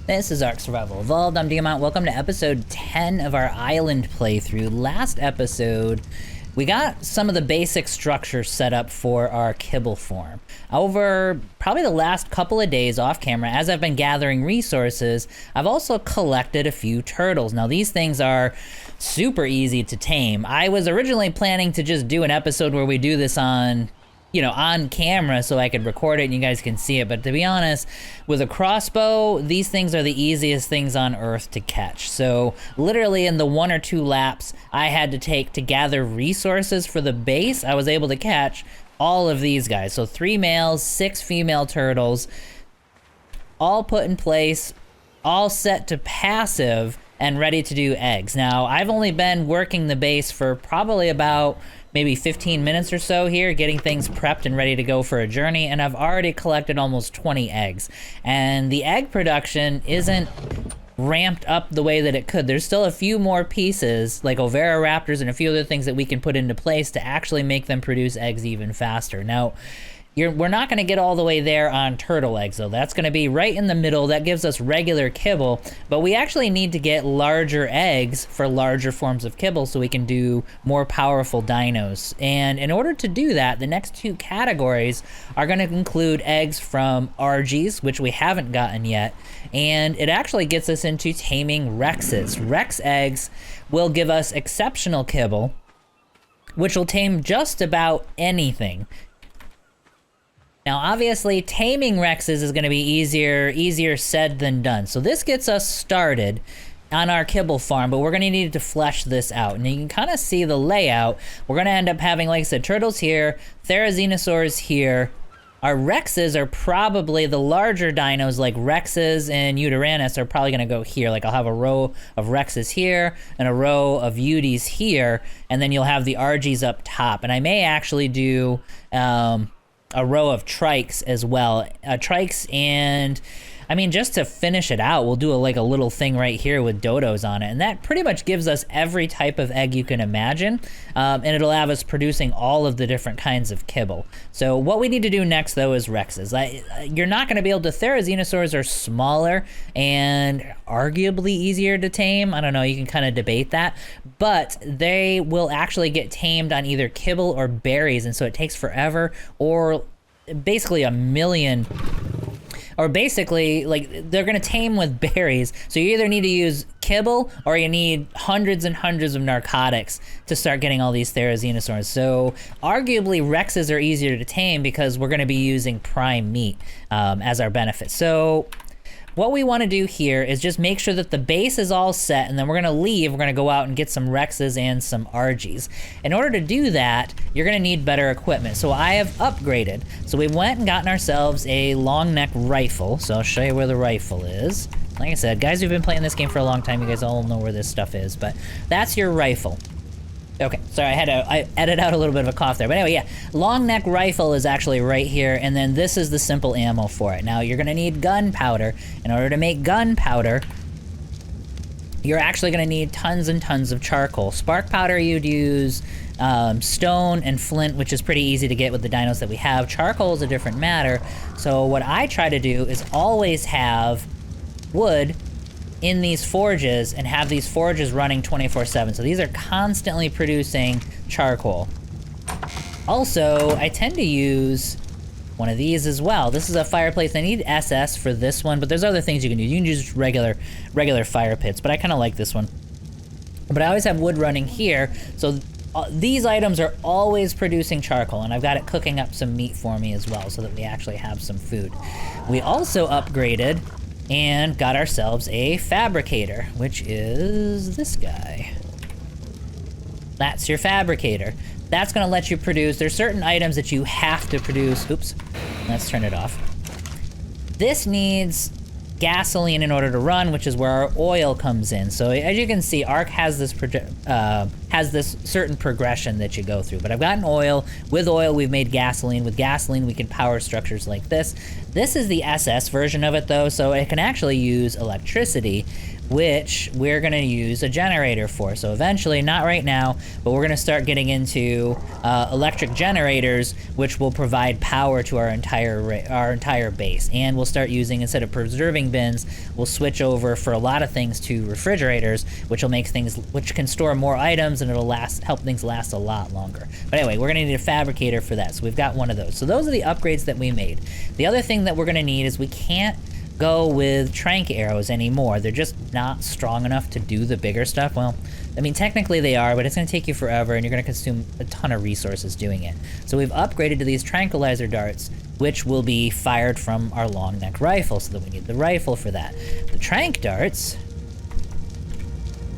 This is Ark Survival Evolved. I'm Diamant. Welcome to episode 10 of our island playthrough. Last episode, we got some of the basic structure set up for our Kibble Farm. Over probably the last couple of days off camera, as I've been gathering resources, I've also collected a few turtles. Now these things are super easy to tame. I was originally planning to just do an episode where we do this on camera so I could record it and you guys can see it. But to be honest, with a crossbow, these things are the easiest things on earth to catch. So literally in the 1 or 2 laps I had to take to gather resources for the base, I was able to catch all of these guys. So 3 males, 6 female turtles, all put in place, all set to passive and ready to do eggs. Now, I've only been working the base for probably about maybe 15 minutes or so here, getting things prepped and ready to go for a journey, and I've already collected almost 20 eggs. And the egg production isn't ramped up the way that it could. There's still a few more pieces, like Oviraptors and a few other things that we can put into place to actually make them produce eggs even faster. Now, we're not going to get all the way there on turtle eggs, though. That's going to be right in the middle. That gives us regular kibble, but we actually need to get larger eggs for larger forms of kibble so we can do more powerful dinos. And in order to do that, the next 2 categories are going to include eggs from Argys, which we haven't gotten yet, and it actually gets us into taming Rexes. Rex eggs will give us exceptional kibble, which will tame just about anything. Now, obviously, taming Rexes is going to be easier said than done. So this gets us started on our Kibble Farm, but we're going to need to flesh this out. And you can kind of see the layout. We're going to end up having, like I said, turtles here, therizinosaurs here. Our Rexes are probably the larger dinos, like Rexes and Uteranus are probably going to go here. Like I'll have a row of Rexes here and a row of Uties here, and then you'll have the Argys up top. And I may actually do a row of trikes as well. Trikes, and I mean, just to finish it out, we'll do a little thing right here with dodos on it, and that pretty much gives us every type of egg you can imagine, and it'll have us producing all of the different kinds of kibble. So what we need to do next, though, is Rexes. You're not going to be able to. Therizinosaurs are smaller and arguably easier to tame. I don't know, you can kind of debate that, but they will actually get tamed on either kibble or berries, and so it takes forever, or basically a million. Or basically, like, they're gonna tame with berries, so you either need to use kibble or you need hundreds and hundreds of narcotics to start getting all these therizinosaurs. So arguably Rexes are easier to tame because we're gonna be using prime meat as our benefit. So what we want to do here is just make sure that the base is all set, and then we're going to leave. We're going to go out and get some Rexes and some Argys. In order to do that, you're going to need better equipment. So I have upgraded. So we went and gotten ourselves a long neck rifle. So I'll show you where the rifle is. Like I said, guys who've been playing this game for a long time, you guys all know where this stuff is, but that's your rifle. Okay, sorry, I edited out a little bit of a cough there. But anyway, yeah, long neck rifle is actually right here, and then this is the simple ammo for it. Now, you're gonna need gunpowder. In order to make gunpowder, you're actually gonna need tons and tons of charcoal. Spark powder, you'd use stone and flint, which is pretty easy to get with the dinos that we have. Charcoal is a different matter. So what I try to do is always have wood in these forges and have these forges running 24/7. So these are constantly producing charcoal. Also, I tend to use one of these as well. This is a fireplace. I need SS for this one, but there's other things you can use. You can use regular fire pits, but I kind of like this one. But I always have wood running here, so these items are always producing charcoal, and I've got it cooking up some meat for me as well so that we actually have some food. We also upgraded and got ourselves a fabricator, which is this guy. That's your fabricator. That's gonna let you produce, there's certain items that you have to produce. Oops, let's turn it off. This needs gasoline in order to run, which is where our oil comes in. So as you can see, Ark has this has this certain progression that you go through. But I've gotten oil. With oil, we've made gasoline. With gasoline, we can power structures like this. This is the SS version of it, though, so it can actually use electricity, which we're gonna use a generator for. So eventually, not right now, but we're gonna start getting into electric generators, which will provide power to our entire base. And we'll start using, instead of preserving bins, we'll switch over for a lot of things to refrigerators, which will make things, which can store more items, and it'll help things last a lot longer. But anyway, we're gonna need a fabricator for that, so we've got one of those. So those are the upgrades that we made. The other thing that we're gonna need is we can't go with trank arrows anymore. They're just not strong enough to do the bigger stuff. Well, I mean, technically they are, but it's gonna take you forever and you're gonna consume a ton of resources doing it. So we've upgraded to these tranquilizer darts, which will be fired from our long neck rifle, so that we need the rifle for that. The trank darts,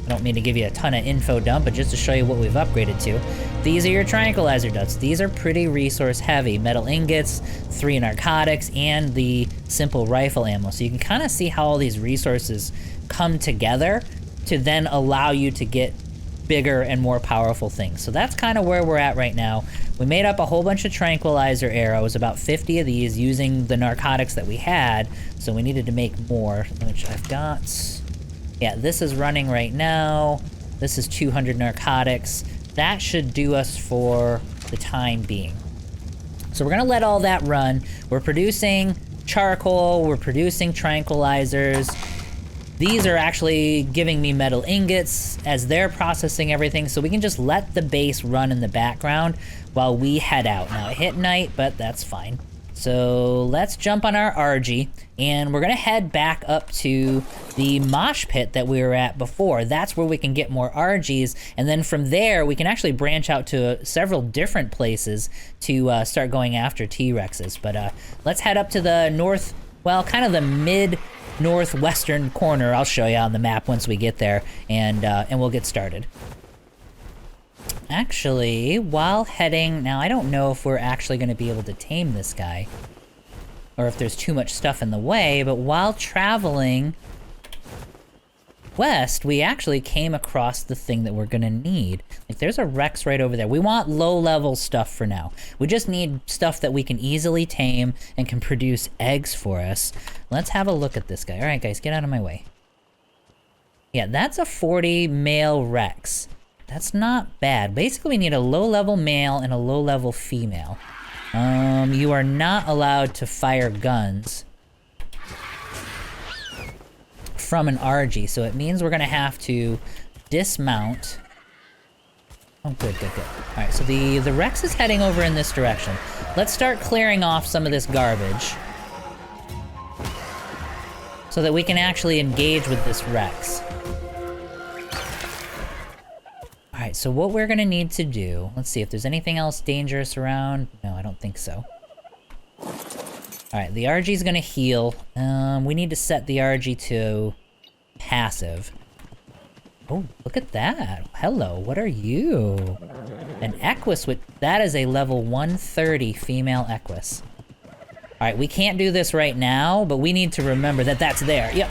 I don't mean to give you a ton of info dump, but just to show you what we've upgraded to. These are your tranquilizer darts. These are pretty resource heavy. Metal ingots, 3 narcotics, and the simple rifle ammo. So you can kind of see how all these resources come together to then allow you to get bigger and more powerful things. So that's kind of where we're at right now. We made up a whole bunch of tranquilizer arrows, about 50 of these, using the narcotics that we had. So we needed to make more, which I've got. Yeah, this is running right now. This is 200 narcotics. That should do us for the time being. So we're gonna let all that run. We're producing charcoal, we're producing tranquilizers. These are actually giving me metal ingots as they're processing everything, so we can just let the base run in the background while we head out. Now, it hit night, but that's fine. So let's jump on our Argy, and we're gonna head back up to the mosh pit that we were at before. That's where we can get more Argys, and then from there we can actually branch out to several different places to start going after T-Rexes. But let's head up to the north, well, kind of the mid-northwestern corner. I'll show you on the map once we get there, and we'll get started. Actually, while heading... Now, I don't know if we're actually going to be able to tame this guy, or if there's too much stuff in the way, but while traveling west, we actually came across the thing that we're going to need. Like, there's a Rex right over there. We want low-level stuff for now. We just need stuff that we can easily tame and can produce eggs for us. Let's have a look at this guy. All right, guys, get out of my way. Yeah, that's a 40 male Rex. That's not bad. Basically, we need a low-level male and a low-level female. You are not allowed to fire guns from an Argy, so it means we're gonna have to dismount. Oh, good, good, good. All right, so the Rex is heading over in this direction. Let's start clearing off some of this garbage so that we can actually engage with this Rex. Alright, so what we're gonna need to do... Let's see if there's anything else dangerous around. No, I don't think so. Alright, the Argy's gonna heal. We need to set the Argy to passive. Oh, look at that. Hello, what are you? An Equus with... That is a level 130 female Equus. Alright, we can't do this right now, but we need to remember that that's there. Yep.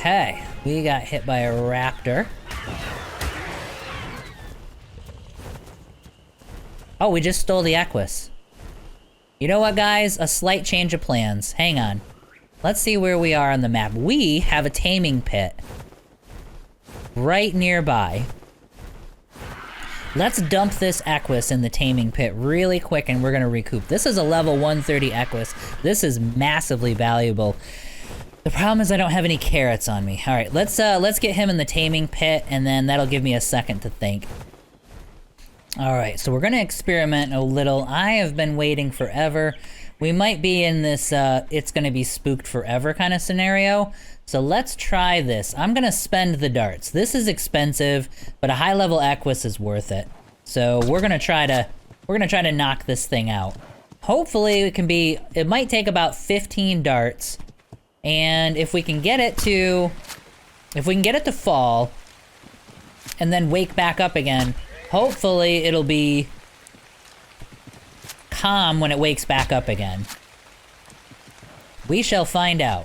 Okay, we got hit by a raptor. Oh, we just stole the Equus. You know what, guys? A slight change of plans. Hang on. Let's see where we are on the map. We have a taming pit right nearby. Let's dump this Equus in the taming pit really quick, and we're gonna recoup. This is a level 130 Equus. This is massively valuable. The problem is I don't have any carrots on me. All right, let's get him in the taming pit, and then that'll give me a second to think. All right, so we're gonna experiment a little. I have been waiting forever. We might be in this it's gonna be spooked forever kind of scenario. So let's try this. I'm gonna spend the darts. This is expensive, but a high-level Equus is worth it. So we're gonna try to knock this thing out. Hopefully it might take about 15 darts. And if we can get it to fall, and then wake back up again, hopefully it'll be calm when it wakes back up again? We shall find out.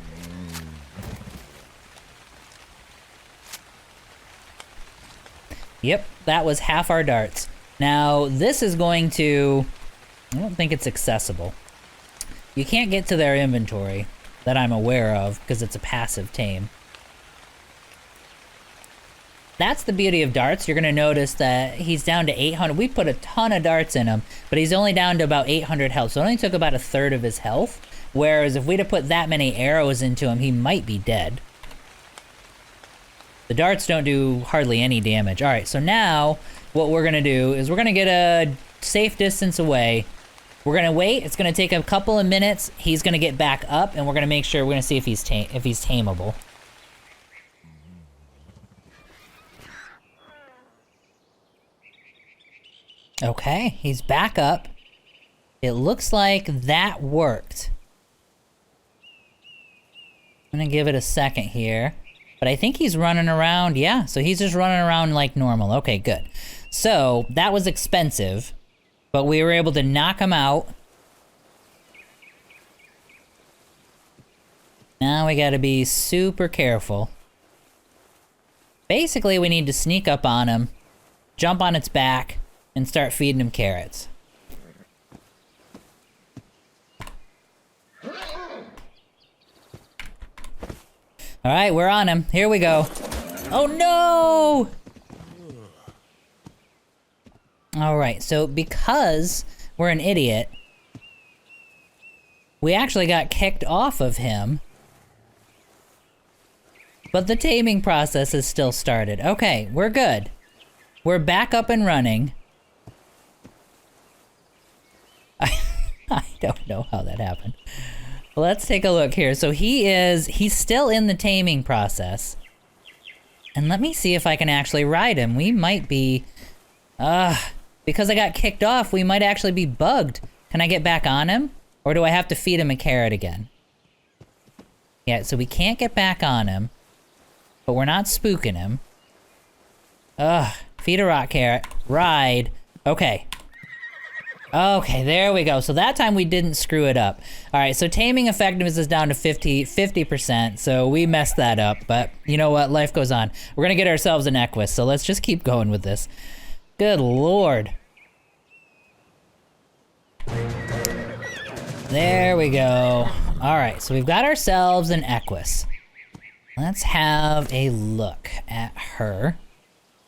Yep, that was half our darts. Now, this is going to... I don't think it's accessible. You can't get to their inventory that I'm aware of because it's a passive tame. That's the beauty of darts. You're going to notice that he's down to 800. We put a ton of darts in him, but he's only down to about 800 health. So it only took about a third of his health. Whereas if we'd have put that many arrows into him, he might be dead. The darts don't do hardly any damage. All right, so now what we're going to do is we're going to get a safe distance away. We're going to wait. It's going to take a couple of minutes. He's going to get back up, and we're going to make sure we're going to see if he's tameable. Okay, he's back up. It looks like that worked. I'm gonna give it a second here. But I think he's running around. Yeah, so he's just running around like normal. Okay, good. So, that was expensive. But we were able to knock him out. Now we gotta be super careful. Basically, we need to sneak up on him, jump on its back, and start feeding him carrots. Alright, we're on him. Here we go. Oh no! Alright, so because we're an idiot, we actually got kicked off of him. But the taming process is still started. Okay, we're good. We're back up and running. I don't know how that happened. Let's take a look here. So he's still in the taming process. And let me see if I can actually ride him. We might be, because I got kicked off, we might actually be bugged. Can I get back on him? Or do I have to feed him a carrot again? Yeah, so we can't get back on him. But we're not spooking him. Feed a rock carrot. Ride. Okay. Okay, there we go. So that time we didn't screw it up. Alright, so taming effectiveness is down to 50%, so we messed that up. But you know what? Life goes on. We're gonna get ourselves an Equus, so let's just keep going with this. Good lord. There we go. Alright, so we've got ourselves an Equus. Let's have a look at her.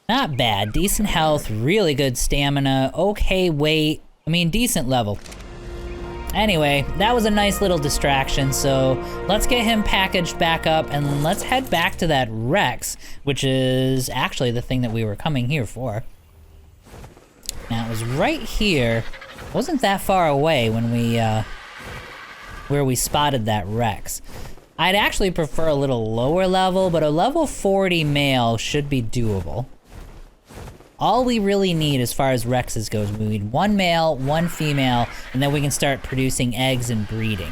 Not bad. Decent health, really good stamina, okay weight. I mean, decent level. Anyway, that was a nice little distraction, so let's get him packaged back up and let's head back to that Rex, which is actually the thing that we were coming here for. Now, it was right here. It wasn't that far away when we, where we spotted that Rex. I'd actually prefer a little lower level, but a level 40 male should be doable. All we really need as far as Rexes goes, we need one male, one female, and then we can start producing eggs and breeding.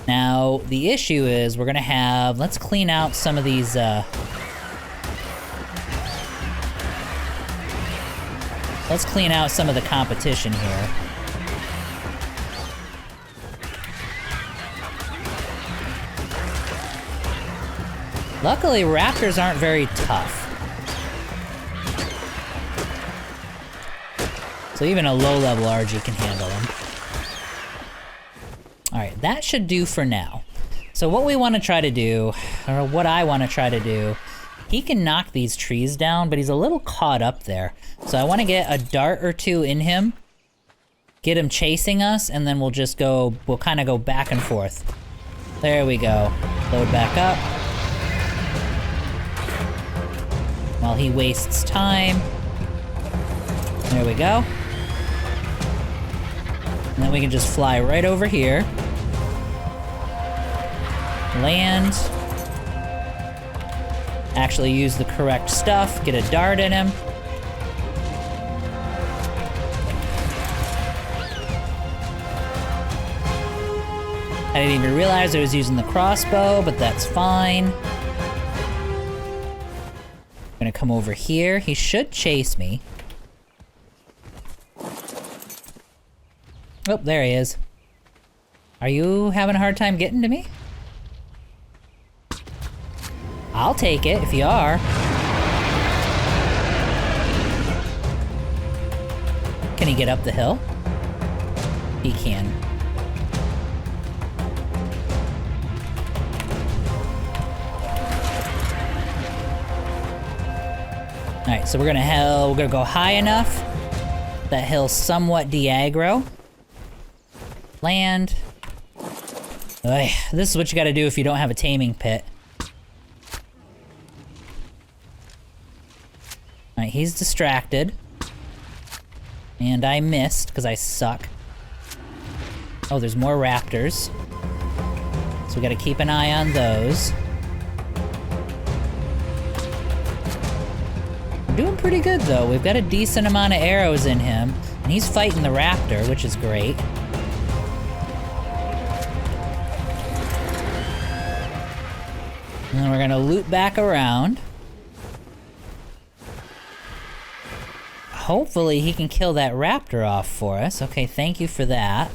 Now, the issue is we're gonna have, let's clean out some of these, let's clean out some of the competition here. Luckily, raptors aren't very tough. So even a low-level Argy can handle them. Alright, that should do for now. So what we want to try to do, or what I want to try to do, he can knock these trees down, but he's a little caught up there. So I want to get a dart or two in him, get him chasing us, and then we'll just go, we'll kind of go back and forth. There we go. Load back up. While he wastes time. There we go. And then we can just fly right over here. Land. Actually use the correct stuff. Get a dart in him. I didn't even realize I was using the crossbow, but that's fine. I'm gonna come over here. He should chase me. Oh, there he is. Are you having a hard time getting to me? I'll take it if you are. Can he get up the hill? He can. Alright, so we're gonna go high enough that he'll somewhat de-aggro. Land. Ugh, this is what you gotta do if you don't have a taming pit. Alright, he's distracted. And I missed, because I suck. Oh, there's more raptors. So we gotta keep an eye on those. We're doing pretty good, though. We've got a decent amount of arrows in him. And he's fighting the raptor, which is great. And then we're gonna loop back around. Hopefully he can kill that raptor off for us. Okay, thank you for that.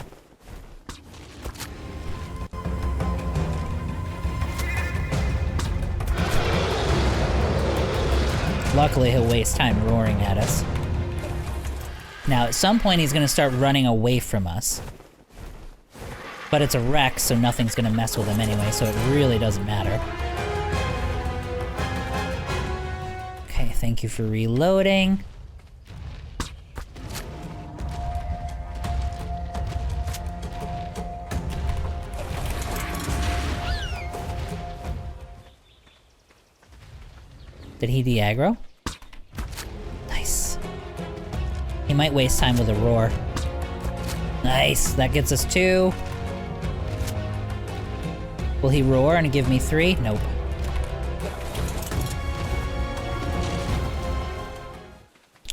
Luckily he'll waste time roaring at us. Now at some point he's gonna start running away from us. But it's a wreck, so nothing's gonna mess with him anyway, so it really doesn't matter. Okay, thank you for reloading. Did he de-aggro? Nice. He might waste time with a roar. Nice, that gets us 2. Will he roar and give me 3? Nope.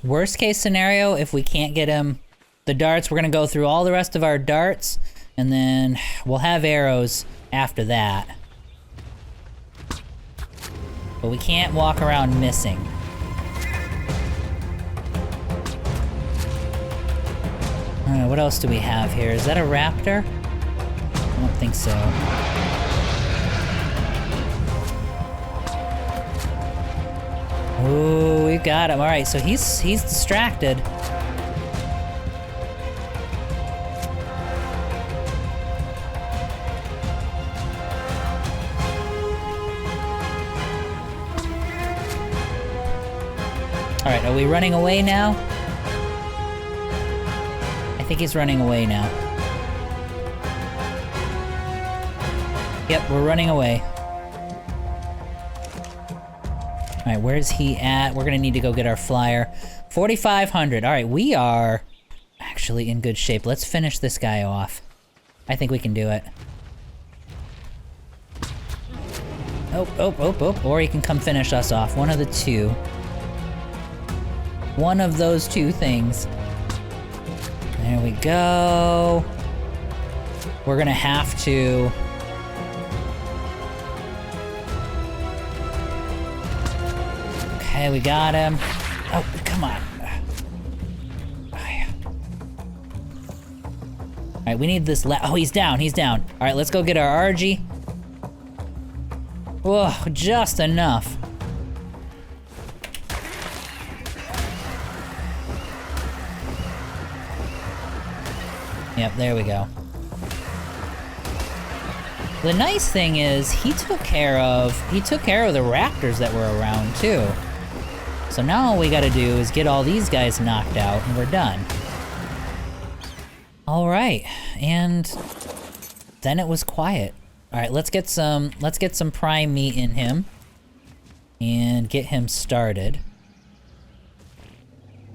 Worst case scenario, if we can't get him the darts, we're gonna go through all the rest of our darts, and then we'll have arrows after that. But we can't walk around missing. Alright, what else do we have here? Is that a raptor? I don't think so. Ooh, we got him. Alright, so he's distracted. Alright, are we running away now? I think he's running away now. Yep, we're running away. Alright, where's he at? We're gonna need to go get our flyer. 4,500. Alright, we are actually in good shape. Let's finish this guy off. I think we can do it. Oh. Or he can come finish us off. One of the two. One of those two things. There we go. We're gonna have to... Okay, we got him. Oh, come on. Alright, we need this oh, he's down, he's down. Alright, let's go get our Argy. Whoa, just enough. Yep, there we go. The nice thing is, he took care of the raptors that were around, too. So now all we gotta do is get all these guys knocked out, and we're done. Alright, and then it was quiet. Alright, let's get some prime meat in him. And get him started.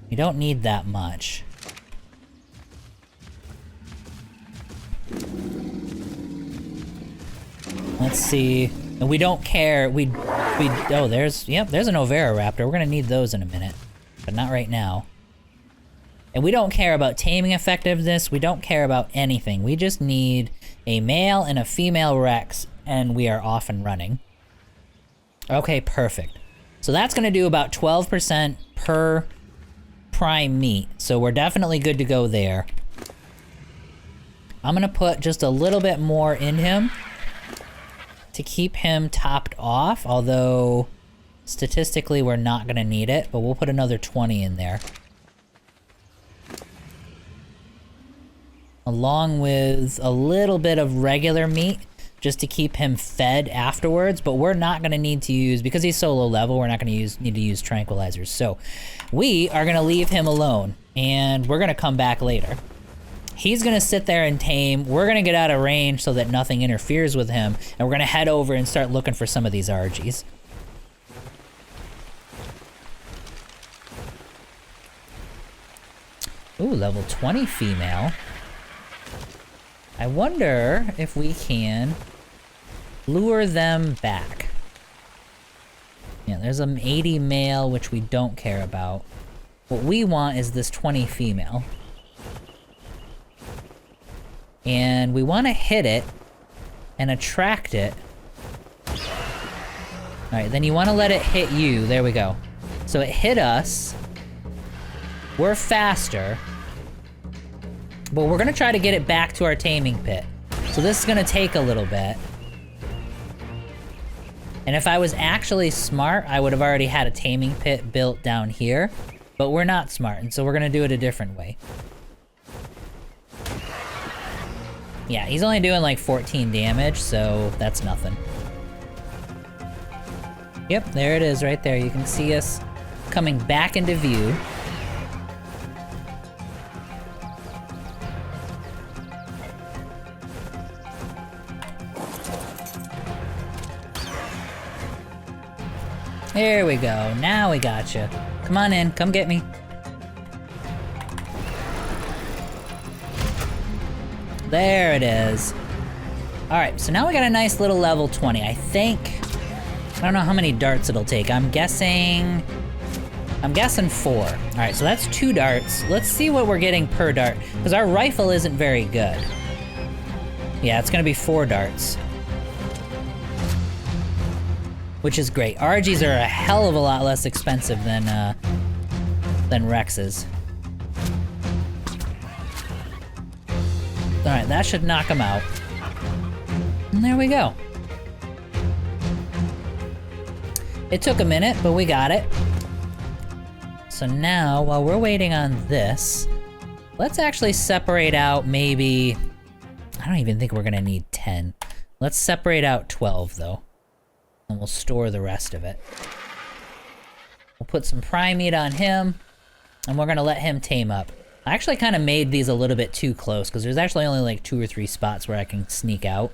We don't need that much. Let's see. And we don't care. Oh, there's an Oviraptor. We're gonna need those in a minute, but not right now. And we don't care about taming effectiveness. We don't care about anything. We just need a male and a female Rex, and we are off and running. Okay, perfect. So that's gonna do about 12% per prime meat. So we're definitely good to go there. I'm gonna put just a little bit more in him to keep him topped off, although statistically we're not gonna need it, but we'll put another 20 in there. Along with a little bit of regular meat, just to keep him fed afterwards, but we're not gonna need to use, because he's so low level, we're not gonna need to use tranquilizers. So we are gonna leave him alone, and we're gonna come back later. He's gonna sit there and tame. We're gonna get out of range so that nothing interferes with him, and we're gonna head over and start looking for some of these Argys. Ooh, level 20 female. I wonder if we can lure them back. Yeah, there's an 80 male, which we don't care about. What we want is this 20 female. And we want to hit it and attract it. Alright, then you want to let it hit you. There we go. So it hit us. We're faster. But we're going to try to get it back to our taming pit. So this is going to take a little bit. And if I was actually smart, I would have already had a taming pit built down here. But we're not smart, and so we're going to do it a different way. Yeah, he's only doing like 14 damage, so that's nothing. Yep, there it is right there. You can see us coming back into view. There we go. Now we gotcha. Come on in. Come get me. There it is. Alright, so now we got a nice little level 20. I think... I don't know how many darts it'll take. I'm guessing 4. Alright, so that's 2 darts. Let's see what we're getting per dart. Because our rifle isn't very good. Yeah, it's gonna be 4 darts. Which is great. Argys are a hell of a lot less expensive than Rexes. Alright, that should knock him out. And there we go. It took a minute, but we got it. So now, while we're waiting on this, let's actually separate out maybe... I don't even think we're gonna need 10. Let's separate out 12, though. And we'll store the rest of it. We'll put some prime meat on him, and we're gonna let him tame up. I actually kind of made these a little bit too close, because there's actually only like 2 or 3 spots where I can sneak out.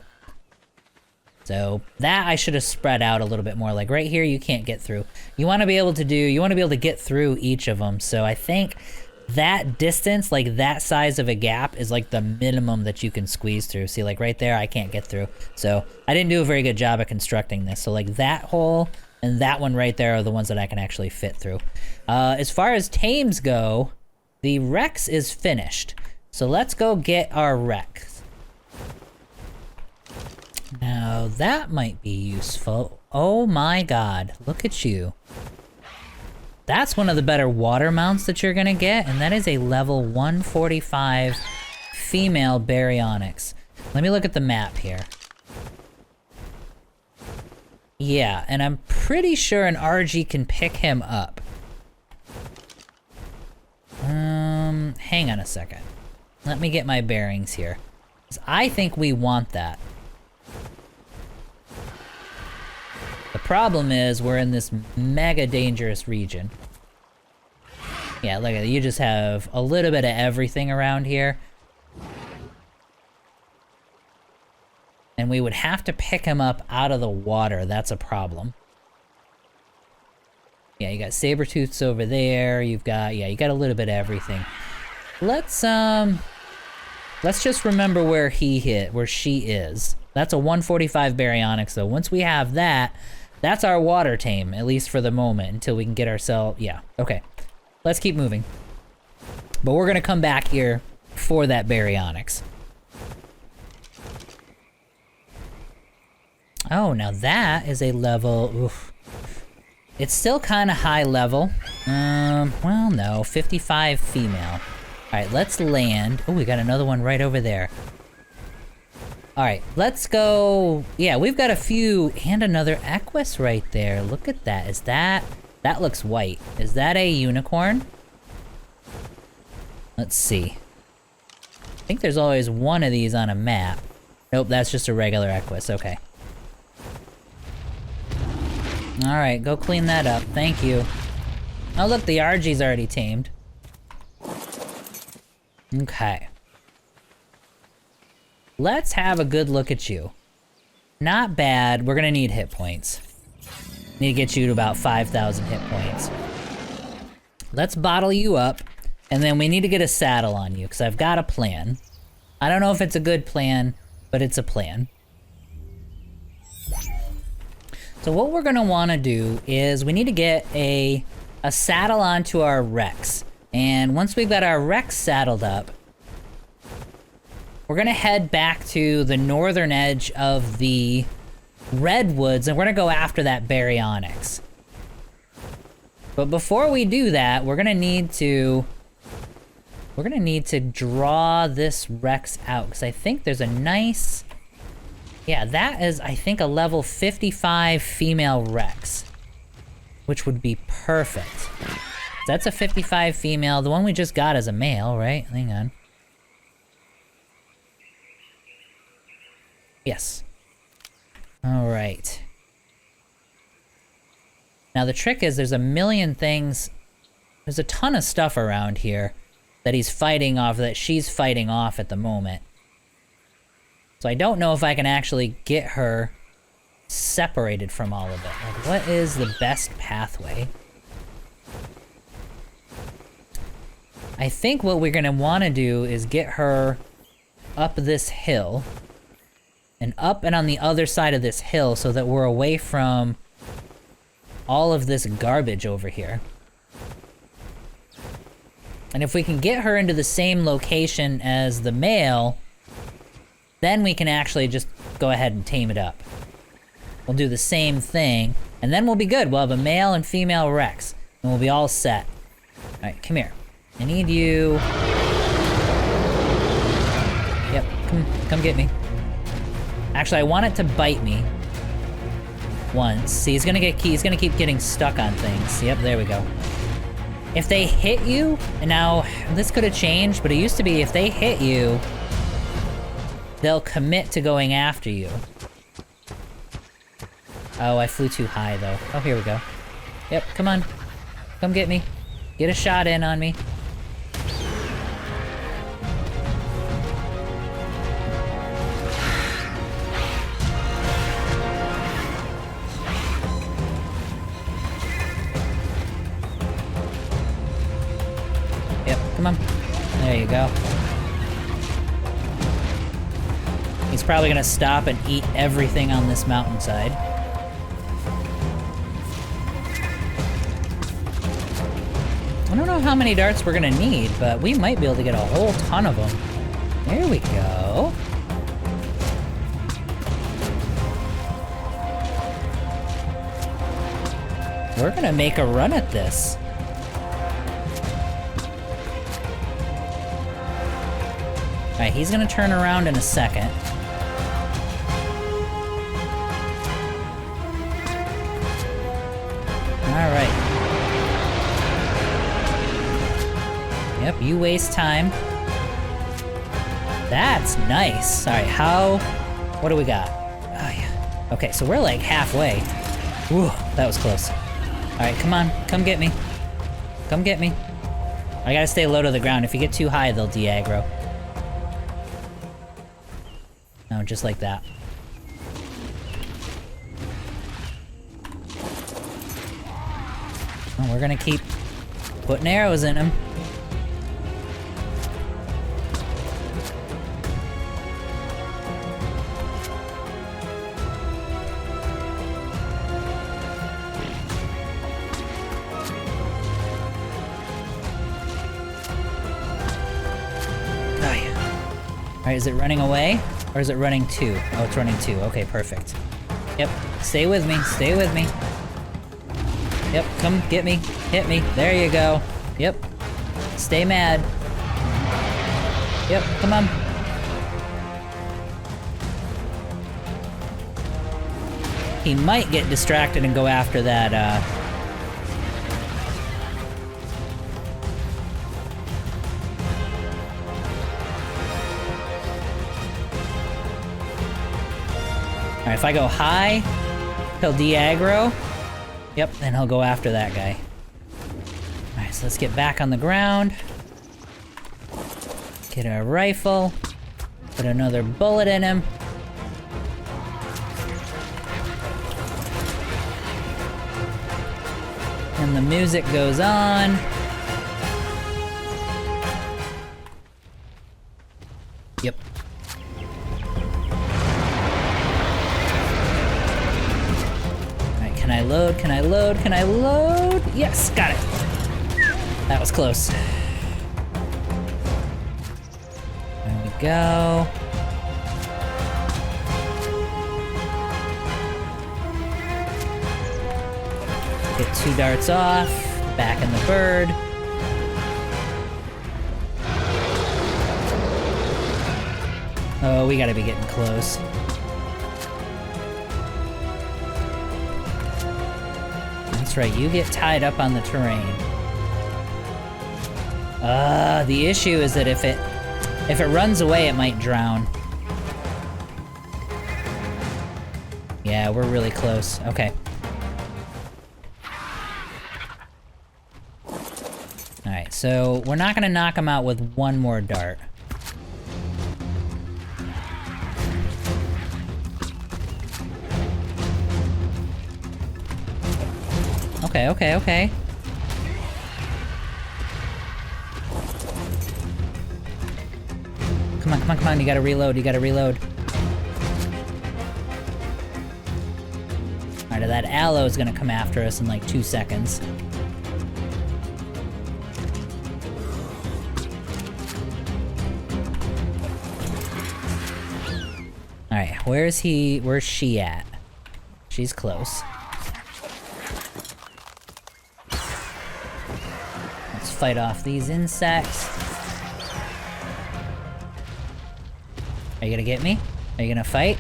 So that I should have spread out a little bit more. Like right here, you can't get through. You want to be able to get through each of them. So I think that distance, like that size of a gap, is like the minimum that you can squeeze through. See, like right there, I can't get through. So I didn't do a very good job of constructing this. So like that hole and that one right there are the ones that I can actually fit through. As far as tames go, the Rex is finished. So let's go get our Rex. Now that might be useful. Oh my god, look at you. That's one of the better water mounts that you're gonna get, and that is a level 145 female baryonyx. Let me look at the map here. Yeah, and I'm pretty sure an RG can pick him up. Hang on a second. Let me get my bearings here. 'Cause I think we want that. The problem is we're in this mega dangerous region. Yeah, look at it. You just have a little bit of everything around here. And we would have to pick him up out of the water. That's a problem. Yeah, you got saber-tooths over there. You've got, yeah, you got a little bit of everything. Let's just remember where she is. That's a 145 baryonyx, though. Once we have that, that's our water tame, at least for the moment, until we can get ourselves, yeah, okay. Let's keep moving. But we're gonna come back here for that baryonyx. Oh, now that is a level, oof. It's still kind of high level. Well, no, 55 female. All right, let's land. Oh, we got another one right over there. Alright, let's go... Yeah, we've got a few... And another Equus right there. Look at that. Is that... That looks white. Is that a unicorn? Let's see. I think there's always one of these on a map. Nope, that's just a regular Equus. Okay. Alright, go clean that up. Thank you. Oh look, the Argys already tamed. Okay. Let's have a good look at you. Not bad. We're gonna need hit points. Need to get you to about 5,000 hit points. Let's bottle you up, and then we need to get a saddle on you, because I've got a plan. I don't know if it's a good plan, but it's a plan. So what we're gonna wanna do is we need to get a saddle onto our Rex. And once we've got our Rex saddled up, we're gonna head back to the northern edge of the redwoods, and we're gonna go after that baryonyx. But before we do that, we're gonna need to draw this Rex out, because I think there's a nice... Yeah, that is, I think, a level 55 female Rex, which would be perfect. That's a 55 female. The one we just got is a male, right? Hang on. Yes. All right. Now the trick is there's a million things, there's a ton of stuff around here that he's fighting off, that she's fighting off at the moment. So I don't know if I can actually get her separated from all of it. Like, what is the best pathway? I think what we're gonna wanna do is get her up this hill, and up and on the other side of this hill so that we're away from all of this garbage over here. And if we can get her into the same location as the male, then we can actually just go ahead and tame it up. We'll do the same thing, and then we'll be good. We'll have a male and female Rex, and we'll be all set. Alright, come here. I need you... Yep, come get me. Actually, I want it to bite me once. See, he's gonna keep getting stuck on things. Yep, there we go. If they hit you, and now, this could have changed, but it used to be if they hit you, they'll commit to going after you. Oh, I flew too high, though. Oh, here we go. Yep, come on. Come get me. Get a shot in on me. Yep, come on. There you go. He's probably gonna stop and eat everything on this mountainside. I don't know how many darts we're gonna need, but we might be able to get a whole ton of them. There we go. We're gonna make a run at this. Alright, he's gonna turn around in a second. Alright. Yep, you waste time. That's nice. Alright, what do we got? Oh, yeah. Okay, so we're like halfway. Whew, that was close. Alright, come on. Come get me. Come get me. I gotta stay low to the ground. If you get too high, they'll de-aggro. No, just like that. Well, we're gonna keep putting arrows in him. Oh, yeah. Alright, is it running away? Or is it running 2? Oh, it's running 2. Okay, perfect. Yep, stay with me, stay with me. Yep, come get me, hit me. There you go. Yep, stay mad. Yep, come on. he might get distracted and go after that, Alright, if I go high, he'll de-aggro. Yep, then he'll go after that guy. Alright, so let's get back on the ground. Get our rifle. Put another bullet in him. And the music goes on. Yep. Alright, can I load? Can I load? Can I load? Yes, got it. That was close. There we go. Get 2 darts off, back in the bird. Oh, we gotta be getting close. That's right, you get tied up on the terrain. The issue is that if it runs away, it might drown. Yeah, we're really close. Okay. Alright, so we're not gonna knock him out with one more dart. Okay, okay, okay. Come on, come on, come on, you gotta reload, you gotta reload. Alright, that aloe is gonna come after us in like 2 seconds. Alright, where's she at? She's close. Let's fight off these insects. Are you gonna get me? Are you gonna fight?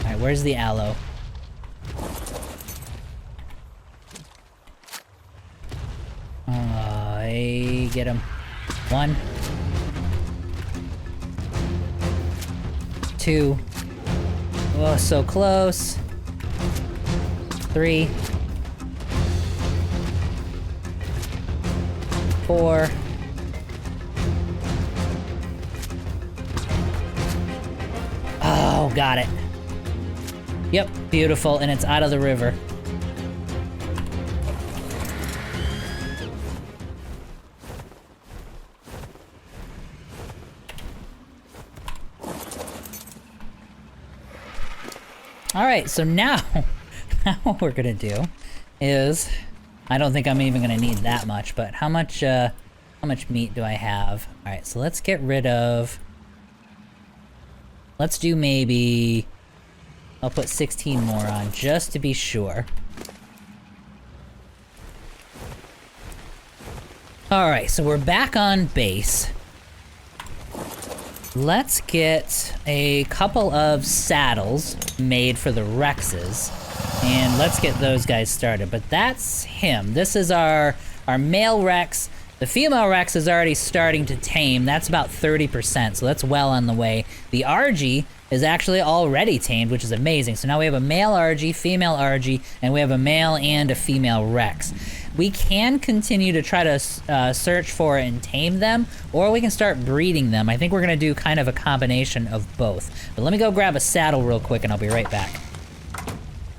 Alright, where's the aloe? I get him. 1. 2. Oh, so close. 3. 4. Oh, got it. Yep, beautiful, and it's out of the river. Alright, so now what we're gonna do is, I don't think I'm even gonna need that much, but how much meat do I have? Alright, so let's get rid of, let's do maybe, I'll put 16 more on, just to be sure. Alright, so we're back on base. Let's get a couple of saddles made for the Rexes, and let's get those guys started. But that's him. This is our male Rex. The female Rex is already starting to tame. That's about 30%, so that's well on the way. The Argy is actually already tamed, which is amazing. So now we have a male Argy, female Argy, and we have a male and a female Rex. We can continue to try to search for and tame them, or we can start breeding them. I think we're gonna do kind of a combination of both. But let me go grab a saddle real quick and I'll be right back.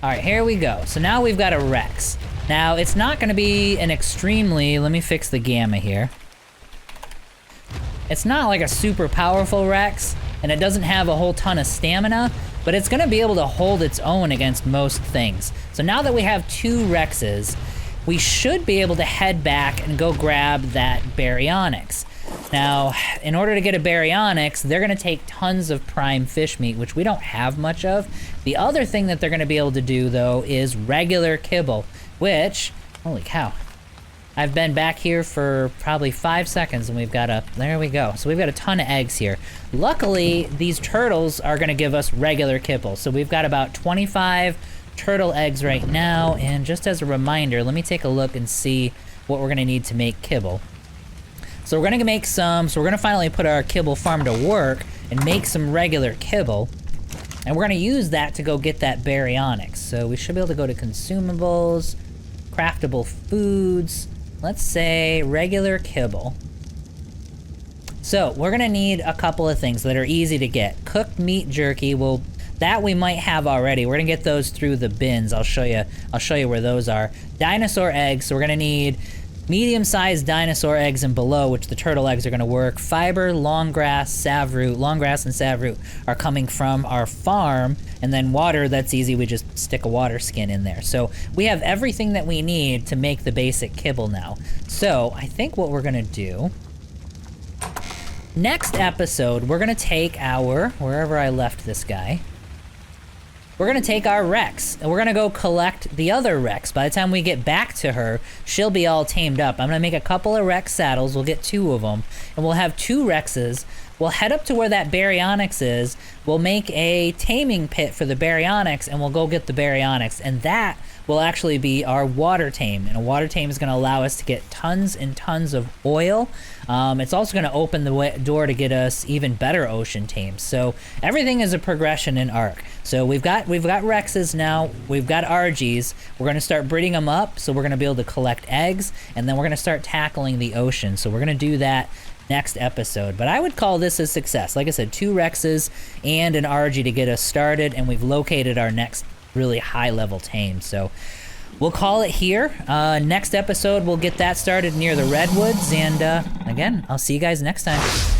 All right, here we go. So now we've got a Rex. Now, it's not gonna be an extremely, let me fix the gamma here. It's not like a super powerful Rex, and it doesn't have a whole ton of stamina, but it's gonna be able to hold its own against most things. So now that we have 2 Rexes, we should be able to head back and go grab that Baryonyx. Now, in order to get a Baryonyx, they're gonna take tons of prime fish meat, which we don't have much of. The other thing that they're gonna be able to do, though, is regular kibble, which, holy cow. I've been back here for probably 5 seconds and we've got there we go. So we've got a ton of eggs here. Luckily, these turtles are gonna give us regular kibble. So we've got about 25 turtle eggs right now. And just as a reminder, let me take a look and see what we're gonna need to make kibble. So we're gonna make some, so we're gonna finally put our kibble farm to work and make some regular kibble. And we're gonna use that to go get that baryonyx. So we should be able to go to consumables, craftable foods, let's say regular kibble. So we're gonna need a couple of things that are easy to get. Cooked meat jerky, well, that we might have already. We're gonna get those through the bins. I'll show you where those are. Dinosaur eggs, so we're gonna need medium-sized dinosaur eggs and below, which the turtle eggs are gonna work. Fiber, long grass and savroot are coming from our farm. And then water, that's easy, we just stick a water skin in there. So we have everything that we need to make the basic kibble now. So I think what we're gonna do, next episode, we're gonna take our, wherever I left this guy, we're gonna take our Rex, and we're gonna go collect the other Rex. By the time we get back to her, she'll be all tamed up. I'm gonna make a couple of Rex saddles, we'll get 2 of them, and we'll have 2 Rexes. We'll head up to where that baryonyx is, we'll make a taming pit for the baryonyx, and we'll go get the baryonyx, and that will actually be our water tame. And a water tame is gonna allow us to get tons and tons of oil. It's also gonna open the door to get us even better ocean tames. So everything is a progression in Ark. So we've got Rexes now, we've got Argys, we're gonna start breeding them up, so we're gonna be able to collect eggs, and then we're gonna start tackling the ocean. So we're gonna do that next episode. But I would call this a success. Like I said, 2 Rexes and an Argy to get us started, and we've located our next really high level tame. So we'll call it here. Next episode, we'll get that started near the redwoods, and again, I'll see you guys next time.